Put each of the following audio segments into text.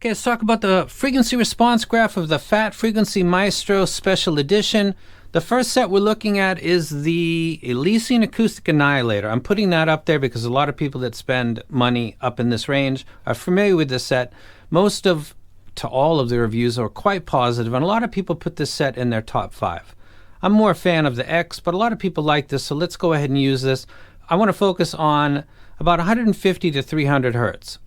Okay, let's talk about the frequency response graph of the Fatfreq Maestro Special Edition. The first set we're looking at is the Elysian Acoustic Annihilator. I'm putting that up there because a lot of people that spend money up in this range are familiar with this set. Most of, to all of the reviews are quite positive, and a lot of people put this set in their top 5. I'm more a fan of the X, but a lot of people like this, so let's go ahead and use this. I want to focus on about 150 to 300 hertz.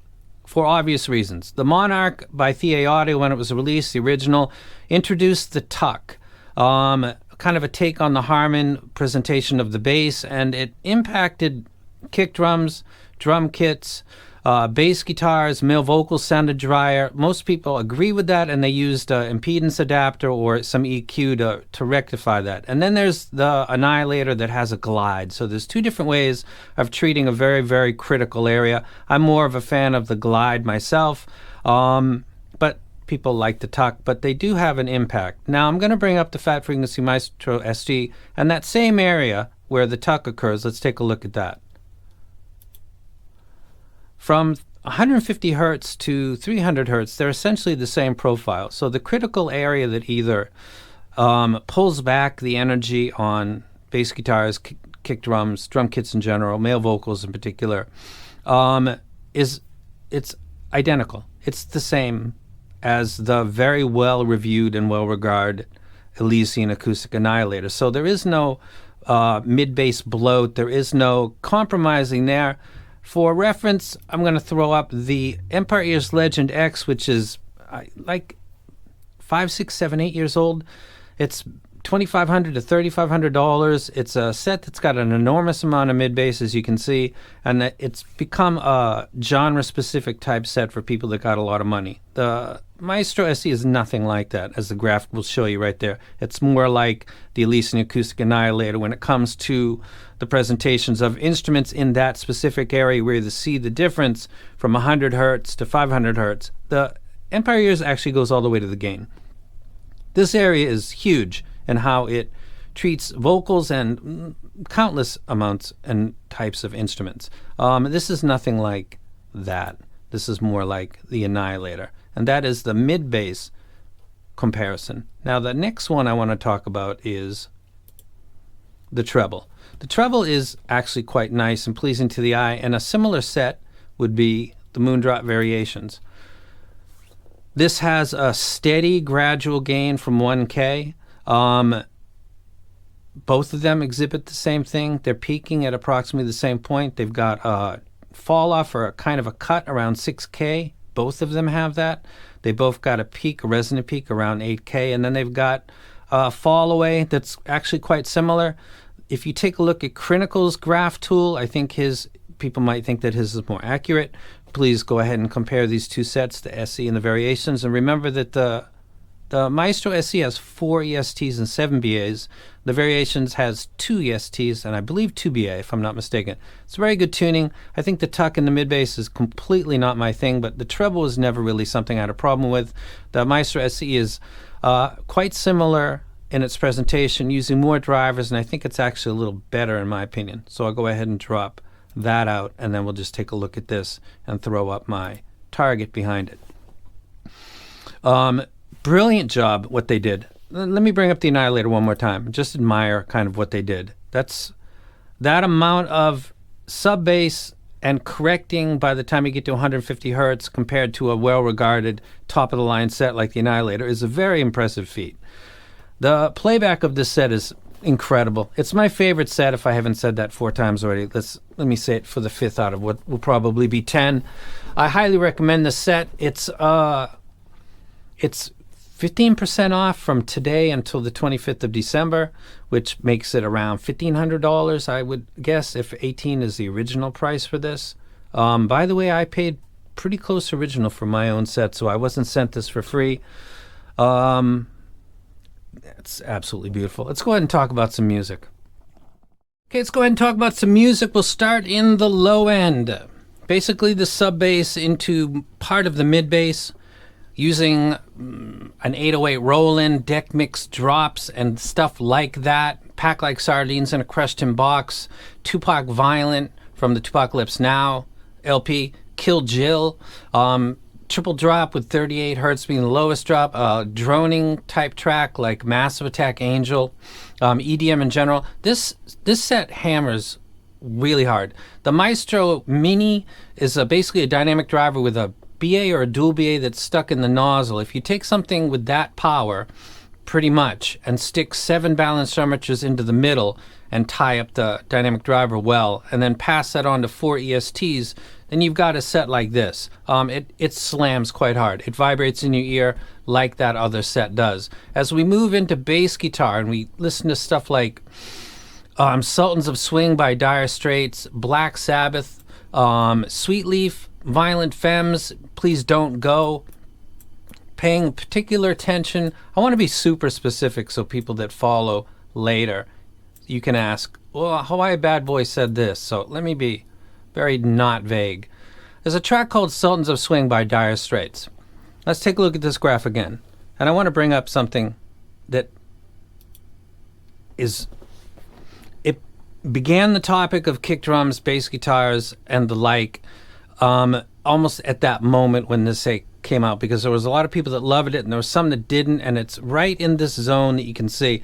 For obvious reasons. The Monarch by Thea Audio, when it was released, the original, introduced the tuck, kind of a take on the Harman presentation of the bass, and it impacted kick drums, drum kits, bass guitars, male vocals sounded drier. Most people agree with that, and they used an impedance adapter or some EQ to rectify that. And then there's the Annihilator that has a glide. So there's two different ways of treating a very, very critical area. I'm more of a fan of the glide myself, but people like the tuck, but they do have an impact. Now I'm going to bring up the Fatfreq Maestro SE, and that same area where the tuck occurs, let's take a look at that. From 150 hertz to 300 hertz, they're essentially the same profile. So the critical area that either pulls back the energy on bass guitars, kick drums, drum kits in general, male vocals in particular, it's identical. It's the same as the very well reviewed and well regarded Elysian Acoustic Annihilator. So there is no mid-bass bloat. There is no compromising there. For reference, I'm going to throw up the Empire Ears Legend X, which is like 5, 6, 7, 8 years old. It's $2,500 to $3,500. It's a set that's got an enormous amount of mid-bass, as you can see, and it's become a genre-specific type set for people that got a lot of money. The Maestro SE is nothing like that, as the graph will show you right there. It's more like the Elysian Acoustic Annihilator when it comes to the presentations of instruments in that specific area where you see the difference from 100 hertz to 500 hertz. The Empire Ears actually goes all the way to the gain. This area is huge in how it treats vocals and countless amounts and types of instruments. This is nothing like that. This is more like the Annihilator, and that is the mid-bass comparison. Now the next one I want to talk about is the treble. The treble is actually quite nice and pleasing to the eye, and a similar set would be the Moondrop Variations. This has a steady gradual gain from 1K. Both of them exhibit the same thing. They're peaking at approximately the same point. They've got a fall off or a kind of a cut around 6K. Both of them have that. They both got a peak, a resonant peak around 8K, and then they've got a fall away that's actually quite similar. If you take a look at Crinical's graph tool, I think people might think that his is more accurate. Please go ahead and compare these two sets, the SE and the Variations, and remember that the Maestro SE has 4 ESTs and 7 BAs. The Variations has 2 ESTs and I believe 2 BA, if I'm not mistaken. It's very good tuning. I think the tuck and the mid-bass is completely not my thing, but the treble is never really something I had a problem with. The Maestro SE is quite similar in its presentation, using more drivers, and I think it's actually a little better in my opinion. So I'll go ahead and drop that out, and then we'll just take a look at this and throw up my target behind it. Brilliant job what they did. Let me bring up the Annihilator one more time. Just admire kind of what they did. That's that amount of sub-bass and correcting by the time you get to 150 hertz compared to a well-regarded top-of-the-line set like the Annihilator is a very impressive feat. The playback of this set is incredible. It's my favorite set, if I haven't said that 4 times already. Let me say it for the 5th out of what will probably be 10. I highly recommend this set. It's 15% off from today until the 25th of December, which makes it around $1,500, I would guess, if 18 is the original price for this. By the way, I paid pretty close original for my own set, so I wasn't sent this for free. It's absolutely beautiful. Let's go ahead and talk about some music. Okay, let's go ahead and talk about some music. We'll start in the low end. Basically the sub-bass into part of the mid-bass, using an 808 roll-in, deck mix drops, and stuff like that. Packed like sardines in a crushed tin box. Tupac Violin from the Tupacalypse Now LP. Kill Jill. triple drop with 38 hertz being the lowest drop, droning type track like Massive Attack Angel, EDM in general. This set hammers really hard. The Maestro Mini is basically a dynamic driver with a BA or a dual BA that's stuck in the nozzle. If you take something with that power, pretty much, and stick 7 balanced armatures into the middle and tie up the dynamic driver well, and then pass that on to 4 ESTs, then you've got a set like this. It slams quite hard. It vibrates in your ear like that other set does. As we move into bass guitar and we listen to stuff like Sultans of Swing by Dire Straits, Black Sabbath, Sweet Leaf, Violent Femmes, Please Don't Go, paying particular attention. I want to be super specific so people that follow later, you can ask, well, Hawaii Bad Boy said this, so let me be very not vague. There's a track called Sultans of Swing by Dire Straits. Let's take a look at this graph again. And I want to bring up something that is, it began the topic of kick drums, bass guitars, and the like, almost at that moment when this came out, because there was a lot of people that loved it and there was some that didn't, and it's right in this zone that you can see.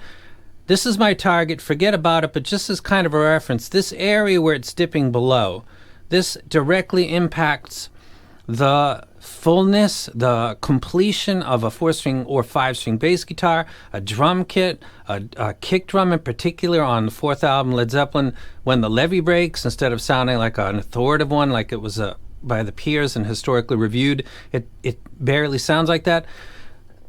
This is my target, forget about it, but just as kind of a reference, this area where it's dipping below, this directly impacts the fullness, the completion of a 4-string or 5-string bass guitar, a drum kit, a kick drum in particular on the 4th album, Led Zeppelin, when the levee breaks, instead of sounding like an authoritative one, like it was by the peers and historically reviewed, it barely sounds like that.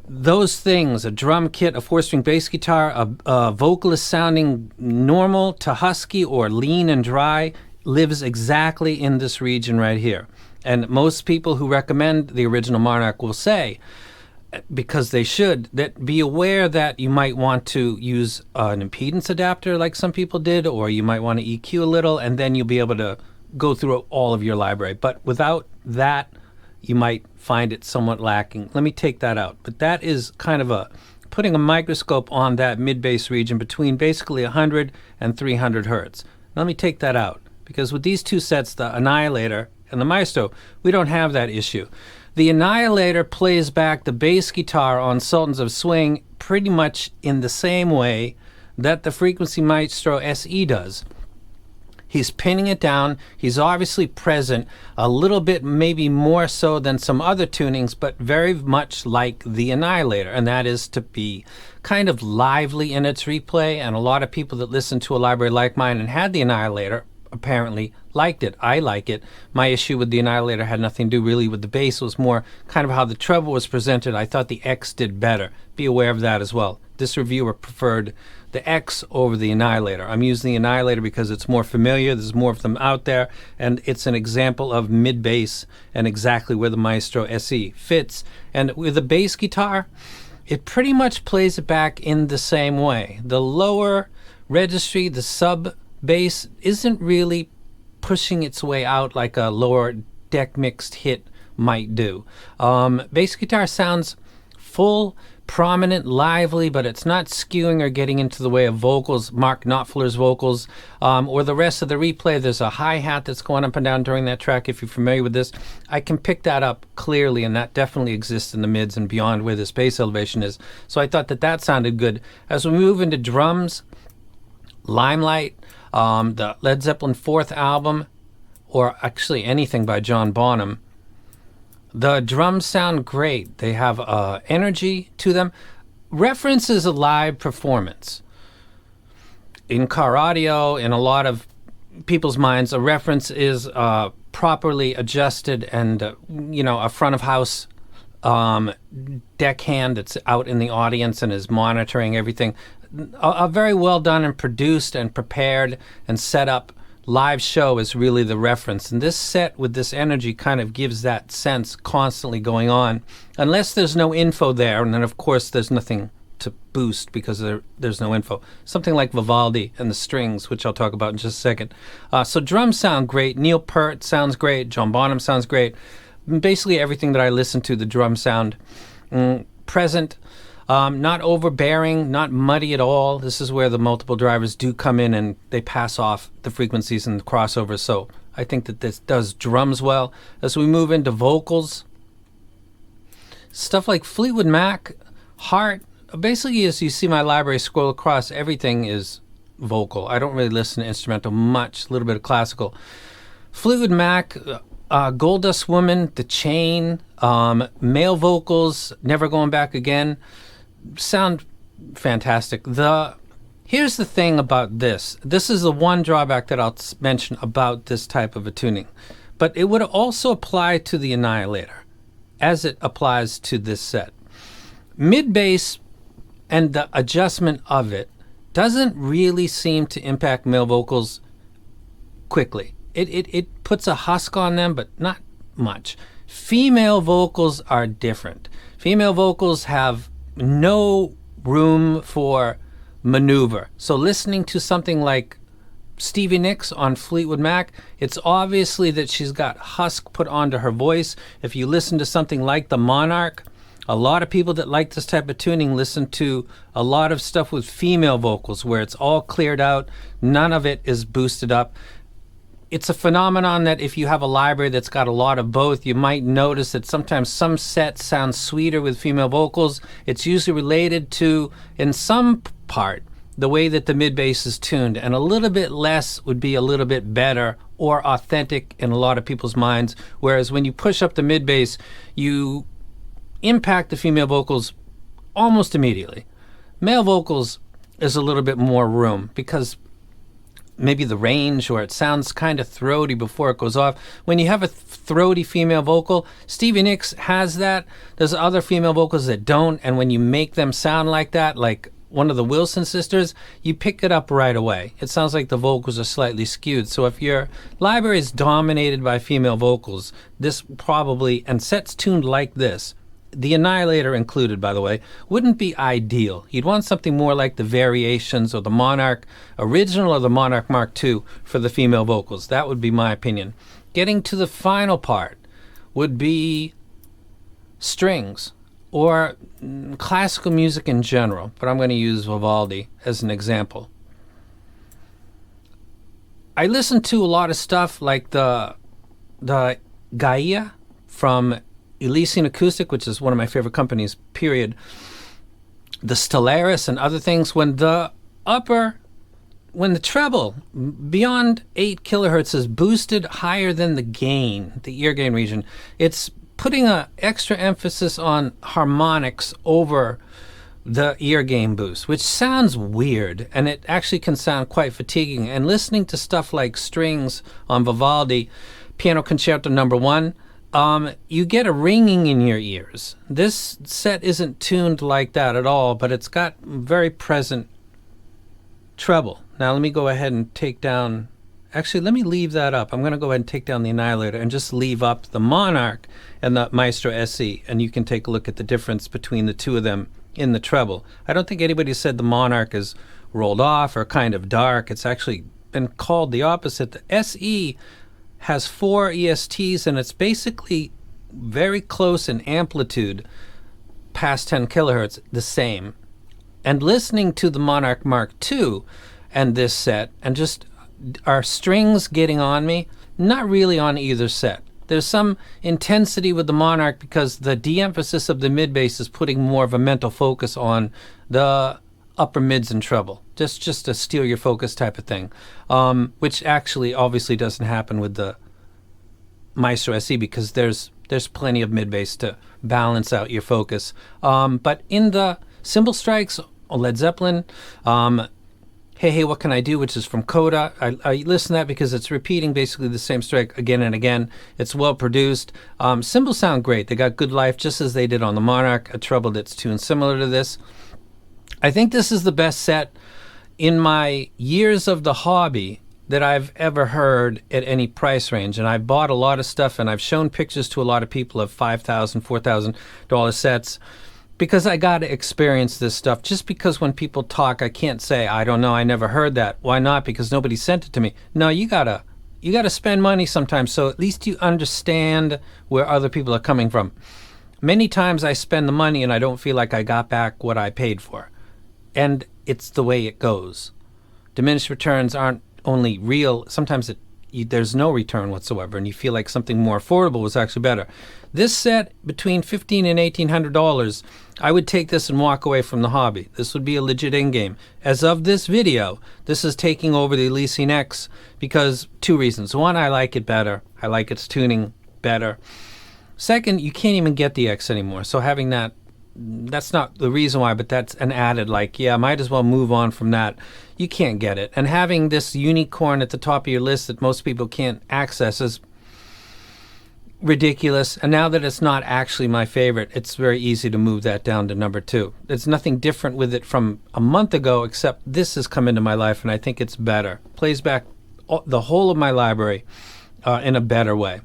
Those things, a drum kit, a 4-string bass guitar, a vocalist sounding normal to husky or lean and dry, lives exactly in this region right here. And most people who recommend the original Monarch will say, because they should, that be aware that you might want to use an impedance adapter like some people did, or you might want to EQ a little, and then you'll be able to go through all of your library. But without that, you might find it somewhat lacking. Let me take that out. But that is kind of putting a microscope on that mid-bass region between basically 100 and 300 hertz. Now let me take that out, because with these two sets, the Annihilator and the Maestro, we don't have that issue. The Annihilator plays back the bass guitar on Sultans of Swing pretty much in the same way that the Frequency Maestro SE does. He's pinning it down. He's obviously present a little bit, maybe more so than some other tunings, but very much like the Annihilator, and that is to be kind of lively in its replay. And a lot of people that listen to a library like mine and had the Annihilator apparently liked it. I like it. My issue with the Annihilator had nothing to do really with the bass. It was more kind of how the treble was presented. I thought the X did better. Be aware of that as well. This reviewer preferred the X over the Annihilator. I'm using the Annihilator because it's more familiar, there's more of them out there, and it's an example of mid-bass and exactly where the Maestro SE fits. And with a bass guitar, it pretty much plays it back in the same way. The lower registry, the sub-bass, isn't really pushing its way out like a lower deck mixed hit might do. Bass guitar sounds full, prominent, lively, but it's not skewing or getting into the way of vocals, Mark Knopfler's vocals, or the rest of the replay. There's a hi-hat that's going up and down during that track. If you're familiar with this, I can pick that up clearly, and that definitely exists in the mids and beyond where this bass elevation is. So I thought that sounded good. As we move into drums, Limelight, the Led Zeppelin 4th album, or actually anything by John Bonham, the drums sound great. They have energy to them. Reference is a live performance. In car audio, in a lot of people's minds, a reference is properly adjusted and, a front of house deckhand that's out in the audience and is monitoring everything. A very well done and produced and prepared and set up live show is really the reference, and this set with this energy kind of gives that sense constantly going on, unless there's no info there, and then of course there's nothing to boost because there's no info. Something like Vivaldi and the strings, which I'll talk about in just a second. So drums sound great. Neil Peart sounds great. John Bonham sounds great. Basically everything that I listen to, the drum sound present. Not overbearing, not muddy at all. This is where the multiple drivers do come in and they pass off the frequencies and the crossovers. So I think that this does drums well. As we move into vocals, stuff like Fleetwood Mac, Heart. Basically, as you see my library scroll across, everything is vocal. I don't really listen to instrumental much, a little bit of classical. Fleetwood Mac, Gold Dust Woman, The Chain, male vocals, Never Going Back Again, sound fantastic. Here's the thing about this. This is the one drawback that I'll mention about this type of a tuning. But it would also apply to the Annihilator as it applies to this set. Mid-bass and the adjustment of it doesn't really seem to impact male vocals quickly. It puts a husk on them, but not much. Female vocals are different. Female vocals have no room for maneuver. So listening to something like Stevie Nicks on Fleetwood Mac, it's obviously that she's got husk put onto her voice. If you listen to something like the Monarch, a lot of people that like this type of tuning listen to a lot of stuff with female vocals where it's all cleared out, none of it is boosted up. It's a phenomenon that if you have a library that's got a lot of both, you might notice that sometimes some sets sound sweeter with female vocals. It's usually related to, in some part, the way that the mid-bass is tuned, and a little bit less would be a little bit better or authentic in a lot of people's minds, whereas when you push up the mid-bass, you impact the female vocals almost immediately. Male vocals is a little bit more room because maybe the range, or it sounds kind of throaty before it goes off. When you have a throaty female vocal, Stevie Nicks has that. There's other female vocals that don't, and when you make them sound like that, like one of the Wilson sisters, you pick it up right away. It sounds like the vocals are slightly skewed. So if your library is dominated by female vocals, this probably, and sets tuned like this, the Annihilator included, by the way, wouldn't be ideal. You'd want something more like the Variations or the Monarch Original or the Monarch Mark II for the female vocals. That would be my opinion. Getting to the final part would be strings or classical music in general, but I'm going to use Vivaldi as an example. I listen to a lot of stuff like the Gaia from Elysian Acoustic, which is one of my favorite companies, period. The Stellaris and other things, when the treble beyond 8 kilohertz is boosted higher than the gain, the ear gain region, it's putting an extra emphasis on harmonics over the ear gain boost, which sounds weird, and it actually can sound quite fatiguing. And listening to stuff like strings on Vivaldi, Piano Concerto No. 1, you get a ringing in your ears. This set isn't tuned like that at all, but it's got very present treble. Now let me go ahead and take down, actually let me leave that up. I'm going to go ahead and take down the Annihilator and just leave up the Monarch and the Maestro SE, and you can take a look at the difference between the two of them in the treble. I don't think anybody said the Monarch is rolled off or kind of dark. It's actually been called the opposite. The SE has 4 ESTs, and it's basically very close in amplitude past 10 kilohertz, the same. And listening to the Monarch Mark II and this set, and just are strings getting on me? Not really on either set. There's some intensity with the Monarch because the de-emphasis of the mid-bass is putting more of a mental focus on the upper mids and treble, just to steal your focus type of thing, which actually obviously doesn't happen with the Maestro SE because there's plenty of mid-bass to balance out your focus. But in the cymbal strikes, Led Zeppelin, Hey Hey What Can I Do, which is from Coda, I listen to that because it's repeating basically the same strike again and again. It's well produced. Cymbals sound great. They got good life just as they did on the Monarch, a treble that's tuned similar to this. I think this is the best set in my years of the hobby that I've ever heard at any price range. And I've bought a lot of stuff, and I've shown pictures to a lot of people of $5,000, $4,000 sets because I got to experience this stuff. Just because when people talk, I can't say, I don't know, I never heard that. Why not? Because nobody sent it to me. No, you gotta spend money sometimes, so at least you understand where other people are coming from. Many times I spend the money and I don't feel like I got back what I paid for. And it's the way it goes. Diminished returns aren't only real. Sometimes there's no return whatsoever, and you feel like something more affordable was actually better. This set, between $1,500 and $1,800, I would take this and walk away from the hobby. This would be a legit in-game. As of this video, this is taking over the Elysian X because two reasons. One, I like it better. I like its tuning better. Second, you can't even get the X anymore. So having that's not the reason why, but that's an added, like, yeah, might as well move on from that. You can't get it. And having this unicorn at the top of your list that most people can't access is ridiculous. And now that it's not actually my favorite, it's very easy to move that down to number 2. There's nothing different with it from a month ago, except this has come into my life, and I think it's better. Plays back the whole of my library in a better way.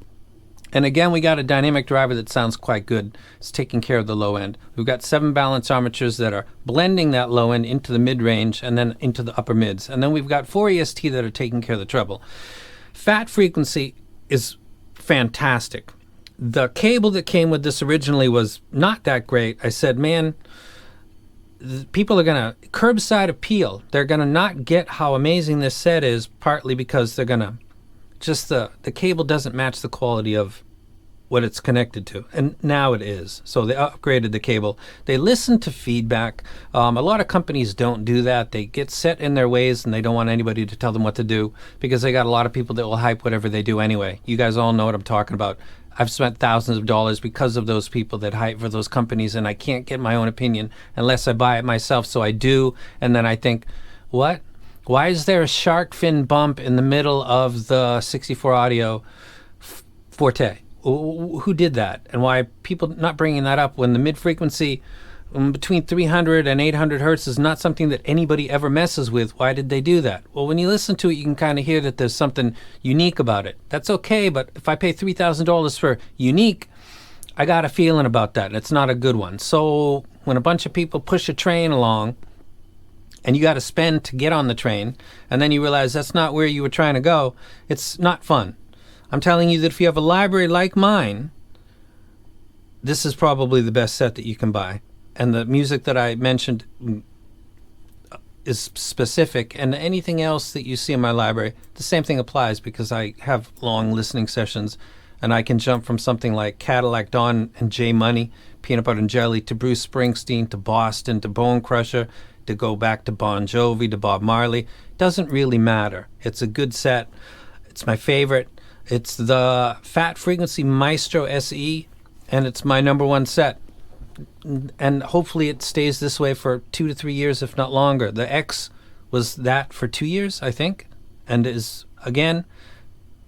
And again, we got a dynamic driver that sounds quite good. It's taking care of the low end. We've got 7 balance armatures that are blending that low end into the mid-range and then into the upper mids. And then we've got 4 EST that are taking care of the treble. Fat frequency is fantastic. The cable that came with this originally was not that great. I said, man, people are going to curbside appeal. They're going to not get how amazing this set is, partly because they're going to just the cable doesn't match the quality of what it's connected to, and now it is. So they upgraded the cable. They listen to feedback. A lot of companies don't do that. They get set in their ways, and they don't want anybody to tell them what to do because they got a lot of people that will hype whatever they do anyway. You guys all know what I'm talking about. I've spent thousands of dollars because of those people that hype for those companies, and I can't get my own opinion unless I buy it myself. So I do, and then I think, what? Why is there a shark fin bump in the middle of the 64 audio Forte? Who did that? And why are people not bringing that up when the mid-frequency between 300 and 800 hertz is not something that anybody ever messes with? Why did they do that? Well, when you listen to it, you can kind of hear that there's something unique about it. That's okay, but if I pay $3,000 for unique, I got a feeling about that, and it's not a good one. So when a bunch of people push a train along, and you got to spend to get on the train, and then you realize that's not where you were trying to go, it's not fun. I'm telling you that if you have a library like mine, this is probably the best set that you can buy. And the music that I mentioned is specific, and anything else that you see in my library, the same thing applies because I have long listening sessions, and I can jump from something like Cadillac Dawn and J Money, Peanut Butter and Jelly, to Bruce Springsteen, to Boston, to Bone Crusher, to go back to Bon Jovi, to Bob Marley. Doesn't really matter. It's a good set. It's my favorite. It's the Fatfreq Maestro SE, and it's my number 1 set. And hopefully it stays this way for 2 to 3 years, if not longer. The X was that for 2 years, I think, and is, again,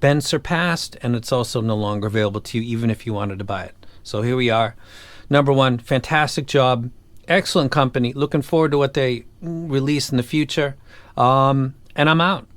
been surpassed, and it's also no longer available to you, even if you wanted to buy it. So here we are. Number 1, fantastic job. Excellent company. Looking forward to what they release in the future. And I'm out.